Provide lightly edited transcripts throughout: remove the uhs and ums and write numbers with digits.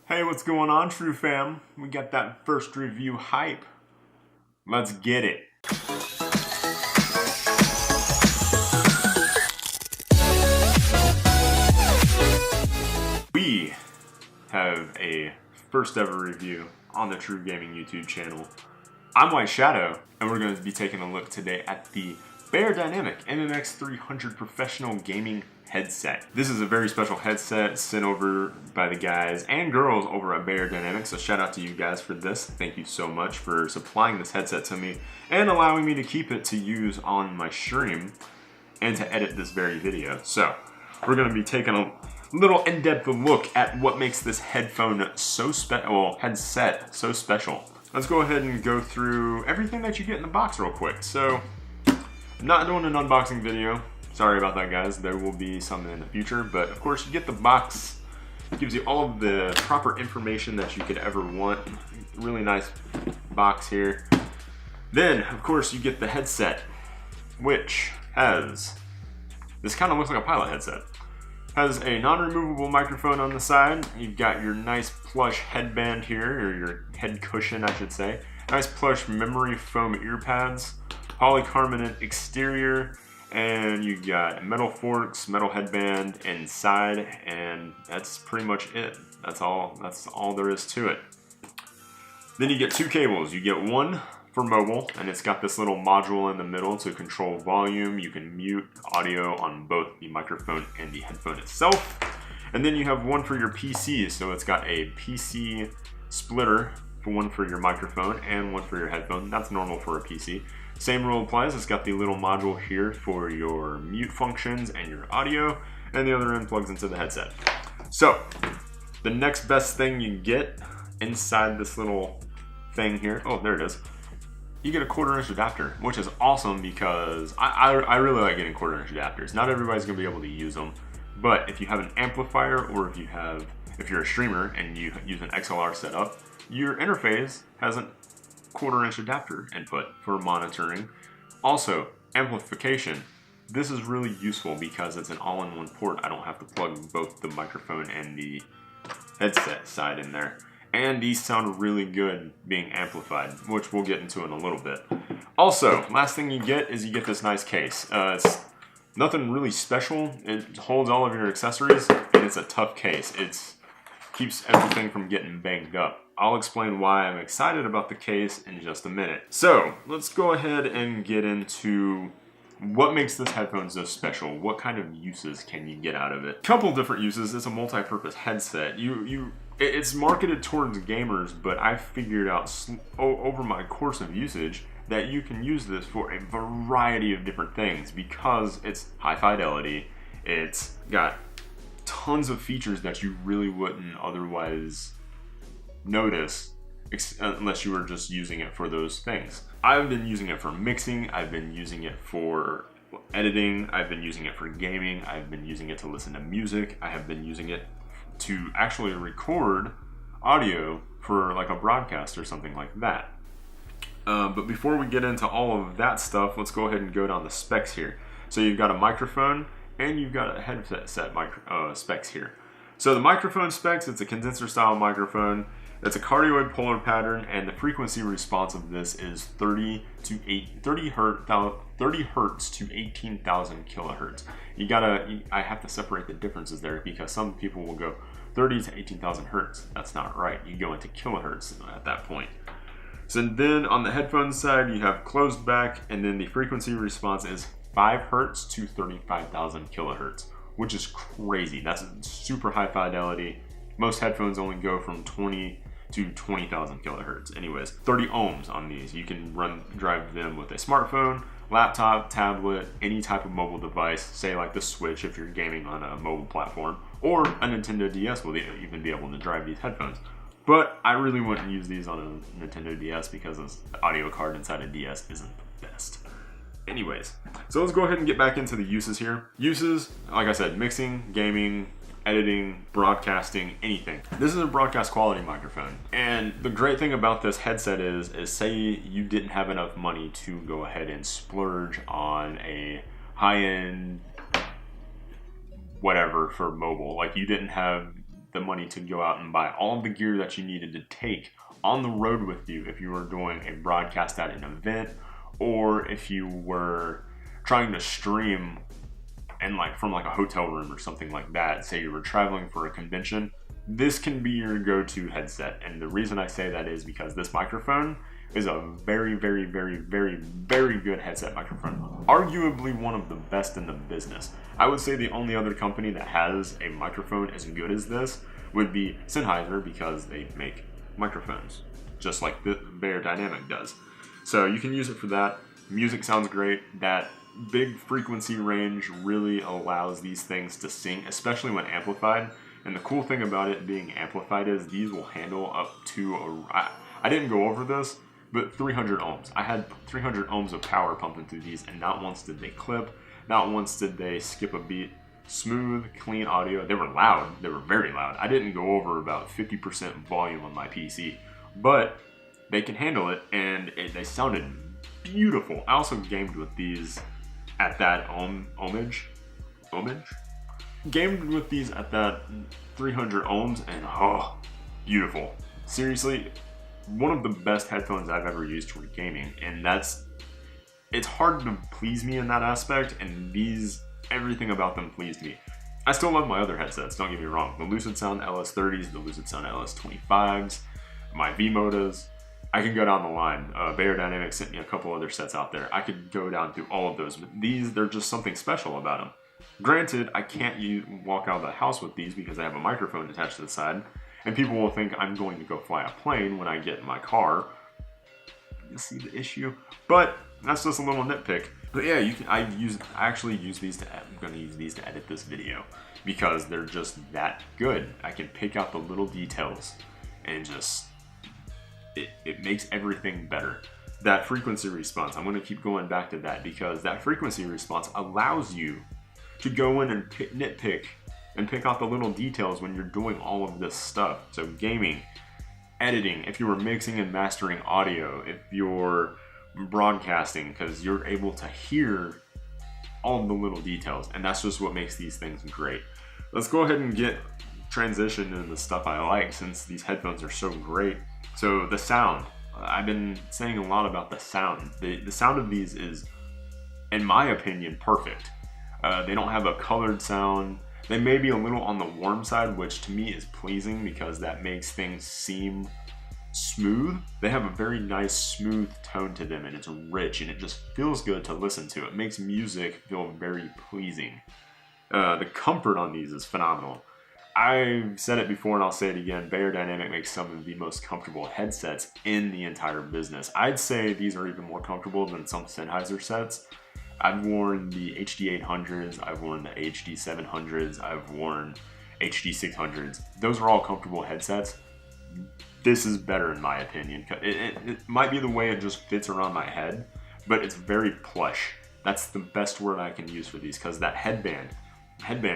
Hey, what's going on, True Fam? We got that first review hype. Let's get it. We have a first ever review on the True Gaming YouTube channel. I'm Whiteshadow, and we're going to be taking a look today at the Beyerdynamic MMX300 professional gaming headset. This is a very special headset sent over by the guys and girls over at Beyerdynamic, so shout out to you guys for this. Thank you so much for supplying this headset to me and allowing me to keep it to use on my stream and to edit this very video. So we're going to be taking a little in-depth look at what makes this headset so special. Let's go ahead and go through everything that you get in the box real quick. So I'm not doing an unboxing video. Sorry about that, guys. There will be some in the future, but of course you get the box. It gives you all of the proper information that you could ever want. Really nice box here. Then, of course, you get the headset, which has, this kind of looks like a pilot headset. Has a non-removable microphone on the side. You've got your nice plush headband here, or your head cushion, I should say. Nice plush memory foam ear pads, polycarbonate exterior, and you got metal forks, metal headband inside, and that's pretty much it. That's all there is to it. Then you get two cables. You get one for mobile, and it's got this little module in the middle to control volume. You can mute audio on both the microphone and the headphone itself. And then you have one for your PC, so it's got a PC splitter, one for your microphone and one for your headphone. That's normal for a PC. Same rule applies. It's got the little module here for your mute functions and your audio, and the other end plugs into the headset. So the next best thing you get inside this little thing here, oh, there it is. You get a 1/4-inch adapter, which is awesome because I really like getting 1/4-inch adapters. Not everybody's gonna be able to use them, but if you have an amplifier, or if you're a streamer and you use an XLR setup, your interface has a 1/4-inch adapter input for monitoring. Also, amplification. This is really useful because it's an all-in-one port. I don't have to plug both the microphone and the headset side in there. And these sound really good being amplified, which we'll get into in a little bit. Also, last thing you get is you get this nice case. It's nothing really special. It holds all of your accessories, and it's a tough case. It keeps everything from getting banged up. I'll explain why I'm excited about the case in just a minute. So let's go ahead and get into what makes this headphone so special. What kind of uses can you get out of it? Couple different uses. It's a multi-purpose headset. It's marketed towards gamers, but I figured out over my course of usage that you can use this for a variety of different things because it's high fidelity. It's got tons of features that you really wouldn't otherwise notice unless you were just using it for those things. I've been using it for mixing, I've been using it for editing, I've been using it for gaming, I've been using it to listen to music, I have been using it to actually record audio for like a broadcast or something like that. But before we get into all of that stuff, let's go ahead and go down the specs here. So you've got a microphone and you've got a headset specs here. So the microphone specs, it's a condenser style microphone. It's a cardioid polar pattern, and the frequency response of this is 30 hertz to 18,000 kilohertz. I have to separate the differences there because some people will go 30 to 18,000 hertz. That's not right. You go into kilohertz at that point. So then on the headphone side, you have closed back, and then the frequency response is 5 hertz to 35,000 kilohertz, which is crazy. That's super high fidelity. Most headphones only go from 20 to 20,000 kilohertz. Anyways, 30 ohms on these. You can drive them with a smartphone, laptop, tablet, any type of mobile device, say like the Switch if you're gaming on a mobile platform, or a Nintendo DS will even be able to drive these headphones. But I really wouldn't use these on a Nintendo DS because the audio card inside a DS isn't the best. Anyways, so let's go ahead and get back into the uses here. Uses, like I said, mixing, gaming, editing, broadcasting, anything. This is a broadcast quality microphone. And the great thing about this headset is say you didn't have enough money to go ahead and splurge on a high-end whatever for mobile. Like you didn't have the money to go out and buy all of the gear that you needed to take on the road with you if you were doing a broadcast at an event, or if you were trying to stream and from a hotel room or something like that. Say you were traveling for a convention, this can be your go-to headset. And the reason I say that is because this microphone is a very, very, very, very, very good headset microphone. Arguably one of the best in the business. I would say the only other company that has a microphone as good as this would be Sennheiser, because they make microphones, just like the Beyerdynamic does. So you can use it for that. Music sounds great. That big frequency range really allows these things to sync, especially when amplified. And the cool thing about it being amplified is these will handle up to, I didn't go over this, but 300 ohms. I had 300 ohms of power pumping through these, and not once did they clip, not once did they skip a beat. Smooth, clean audio. They were loud. They were very loud. I didn't go over about 50% volume on my PC, but they can handle it, and they sounded beautiful. I also gamed with these at that ohmage? Gamed with these at that 300 ohms, and oh, beautiful. Seriously, one of the best headphones I've ever used for gaming, and it's hard to please me in that aspect, and everything about them pleased me. I still love my other headsets, don't get me wrong. The Lucid Sound LS30s, the Lucid Sound LS25s, my V-Modas. I can go down the line. Beyerdynamic sent me a couple other sets out there. I could go down through all of those, but they're just something special about them. Granted, I can't walk out of the house with these because I have a microphone attached to the side, and people will think I'm going to go fly a plane when I get in my car. You see the issue? But that's just a little nitpick. But yeah, I actually use these I'm going to use these to edit this video because they're just that good. I can pick out the little details and just, it makes everything better. That frequency response, I'm going to keep going back to that because that frequency response allows you to go in and nitpick and pick out the little details when you're doing all of this stuff. So gaming, editing, if you were mixing and mastering audio, if you're broadcasting, because you're able to hear all of the little details, and that's just what makes these things great. Let's go ahead and transition into the stuff I like, since these headphones are so great. So the sound, I've been saying a lot about the sound. The sound of these is, in my opinion, perfect. They don't have a colored sound. They may be a little on the warm side, which to me is pleasing because that makes things seem smooth. They have a very nice smooth tone to them, and it's rich, and it just feels good to listen to. It makes music feel very pleasing. The comfort on these is phenomenal. I've said it before and I'll say it again, Beyerdynamic makes some of the most comfortable headsets in the entire business. I'd say these are even more comfortable than some Sennheiser sets. I've worn the HD800s, I've worn the HD700s, I've worn HD600s. Those are all comfortable headsets. This is better in my opinion. It might be the way it just fits around my head, but it's very plush. That's the best word I can use for these, because that headband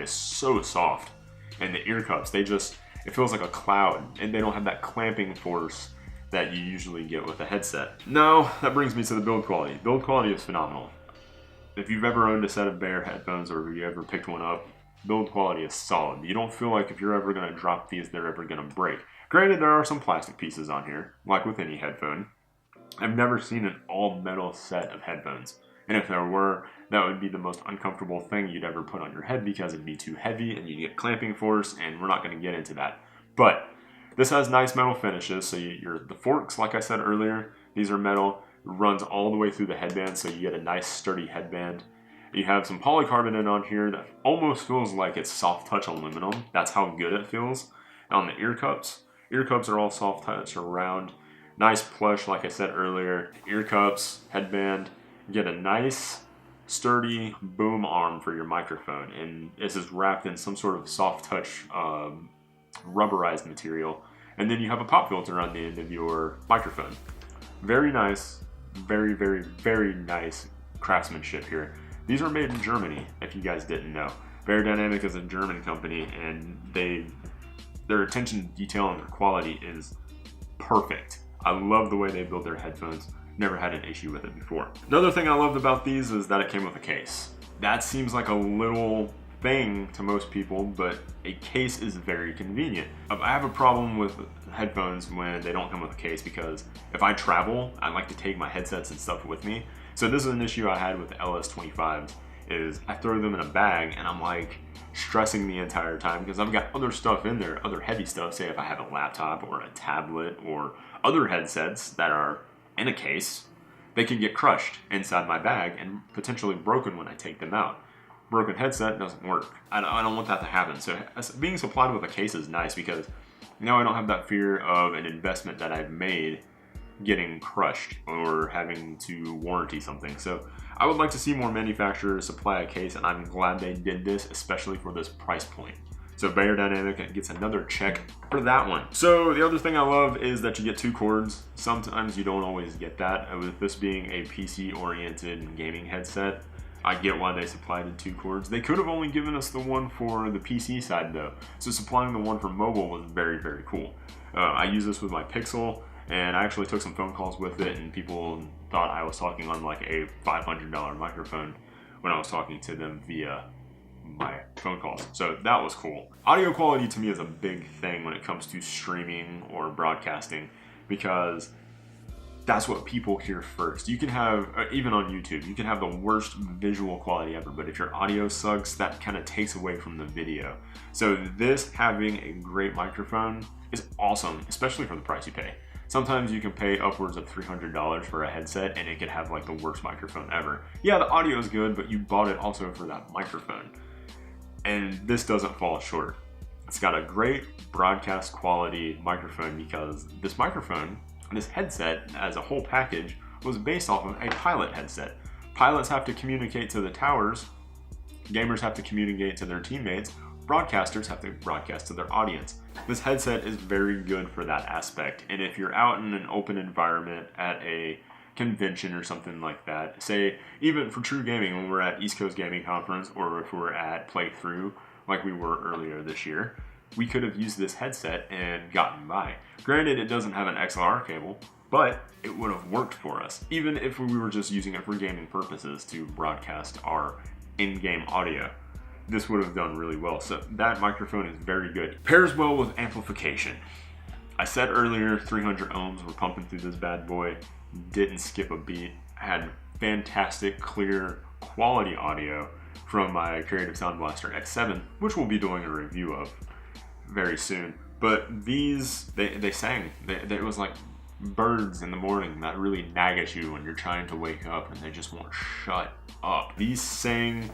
is so soft. And the ear cups, it feels like a cloud, and they don't have that clamping force that you usually get with a headset. Now, that brings me to the build quality. Build quality is phenomenal. If you've ever owned a set of Beyer headphones, or if you ever picked one up, build quality is solid. You don't feel like if you're ever going to drop these, they're ever going to break. Granted, there are some plastic pieces on here, like with any headphone. I've never seen an all-metal set of headphones. And if there were, that would be the most uncomfortable thing you'd ever put on your head because it'd be too heavy and you'd get clamping force, and we're not going to get into that. But this has nice metal finishes, so the forks, like I said earlier, these are metal, runs all the way through the headband, so you get a nice sturdy headband. You have some polycarbonate on here that almost feels like it's soft touch aluminum. That's how good it feels. And on the ear cups are all soft touch around. Nice plush, like I said earlier. Ear cups, headband. You get a nice sturdy boom arm for your microphone, and this is wrapped in some sort of soft touch rubberized material. And then you have a pop filter on the end of your microphone. Very nice, very, very, very nice craftsmanship here. These are made in Germany, if you guys didn't know. Beyerdynamic is a German company, and their attention to detail and their quality is perfect. I love the way they build their headphones. Never had an issue with it before. Another thing I loved about these is that it came with a case. That seems like a little thing to most people, but a case is very convenient. I have a problem with headphones when they don't come with a case, because if I travel, I like to take my headsets and stuff with me. So this is an issue I had with the LS25s, is I throw them in a bag and I'm like stressing the entire time because I've got other stuff in there, other heavy stuff. Say if I have a laptop or a tablet or other headsets that are in a case, they can get crushed inside my bag and potentially broken when I take them out. Broken headset doesn't work. I don't want that to happen. So being supplied with a case is nice, because now I don't have that fear of an investment that I've made getting crushed or having to warranty something. So I would like to see more manufacturers supply a case, and I'm glad they did this, especially for this price point. So Beyerdynamic gets another check for that one. So the other thing I love is that you get 2 cords. Sometimes you don't always get that. With this being a PC-oriented gaming headset, I get why they supplied the 2 cords. They could have only given us the one for the PC side though. So supplying the one for mobile was very, very cool. I use this with my Pixel, and I actually took some phone calls with it, and people thought I was talking on like a $500 microphone when I was talking to them via my phone calls. So that was cool. Audio quality to me is a big thing when it comes to streaming or broadcasting, because that's what people hear first. You can have, even on YouTube, you can have the worst visual quality ever, but if your audio sucks, that kind of takes away from the video. So this having a great microphone is awesome, especially for the price you pay. Sometimes you can pay upwards of $300 for a headset and it could have like the worst microphone ever. Yeah, the audio is good, but you bought it also for that microphone. And this doesn't fall short. It's got a great broadcast quality microphone, because this microphone, this headset as a whole package, was based off of a pilot headset. Pilots have to communicate to the towers, gamers have to communicate to their teammates, broadcasters have to broadcast to their audience. This headset is very good for that aspect, and if you're out in an open environment at a convention or something like that, say even for True Gaming when we're at East Coast Gaming Conference, or if we're at Playthrough like we were earlier this year, we could have used this headset and gotten by. Granted, it doesn't have an XLR cable, but it would have worked for us, even if we were just using it for gaming purposes to broadcast our in-game audio. This would have done really well. So that microphone is very good. Pairs well with amplification. I said earlier 300 ohms were pumping through this bad boy, didn't skip a beat. I had fantastic, clear, quality audio from my Creative Sound Blaster X7, which we'll be doing a review of very soon. But these, they sang. It was like birds in the morning that really nag at you when you're trying to wake up and they just won't shut up. These sang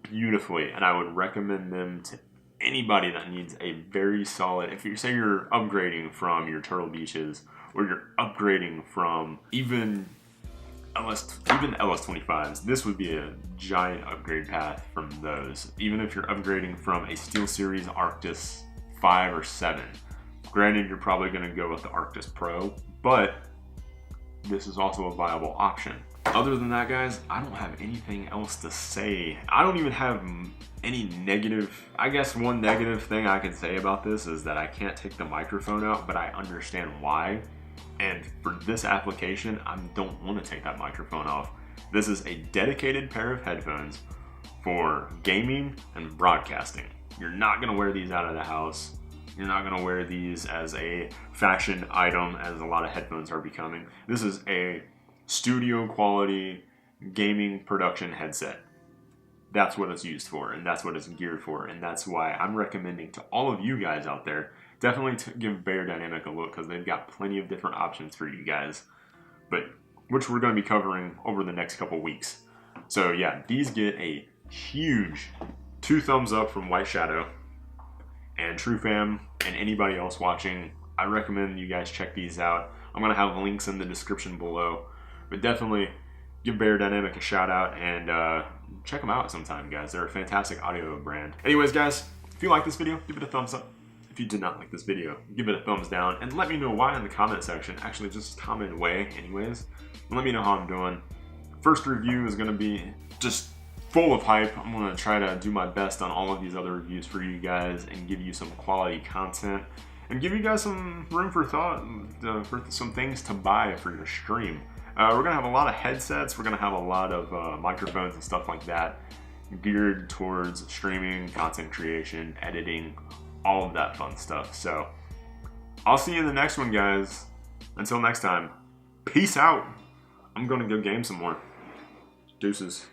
beautifully, and I would recommend them to anybody that needs a very solid, if you say you're upgrading from your Turtle Beaches, or you're upgrading from even LS25s, this would be a giant upgrade path from those. Even if you're upgrading from a SteelSeries Arctis 5 or 7. Granted, you're probably going to go with the Arctis Pro, but this is also a viable option. Other than that, guys, I don't have anything else to say. I don't even have any negative. I guess one negative thing I can say about this is that I can't take the microphone out, but I understand why. And for this application, I don't want to take that microphone off. This is a dedicated pair of headphones for gaming and broadcasting. You're not going to wear these out of the house. You're not going to wear these as a fashion item, as a lot of headphones are becoming. This is a studio quality gaming production headset. That's what it's used for, and that's what it's geared for, and that's why I'm recommending to all of you guys out there, definitely to give Beyerdynamic a look, because they've got plenty of different options for you guys, but which we're going to be covering over the next couple weeks. So yeah, these get a huge 2 thumbs up from Whiteshadow, and TrueFam and anybody else watching. I recommend you guys check these out. I'm going to have links in the description below, but definitely give Beyerdynamic a shout out and check them out sometime, guys. They're a fantastic audio brand. Anyways, guys, if you like this video, give it a thumbs up. If you did not like this video, give it a thumbs down, and let me know why in the comment section. Actually, just comment away anyways, and let me know how I'm doing. First review is going to be just full of hype. I'm going to try to do my best on all of these other reviews for you guys and give you some quality content and give you guys some room for thought, for some things to buy for your stream. We're going to have a lot of headsets. We're going to have a lot of microphones and stuff like that. geared towards streaming, content creation, editing, all of that fun stuff. So I'll see you in the next one, guys. Until next time, peace out. I'm gonna go game some more. Deuces.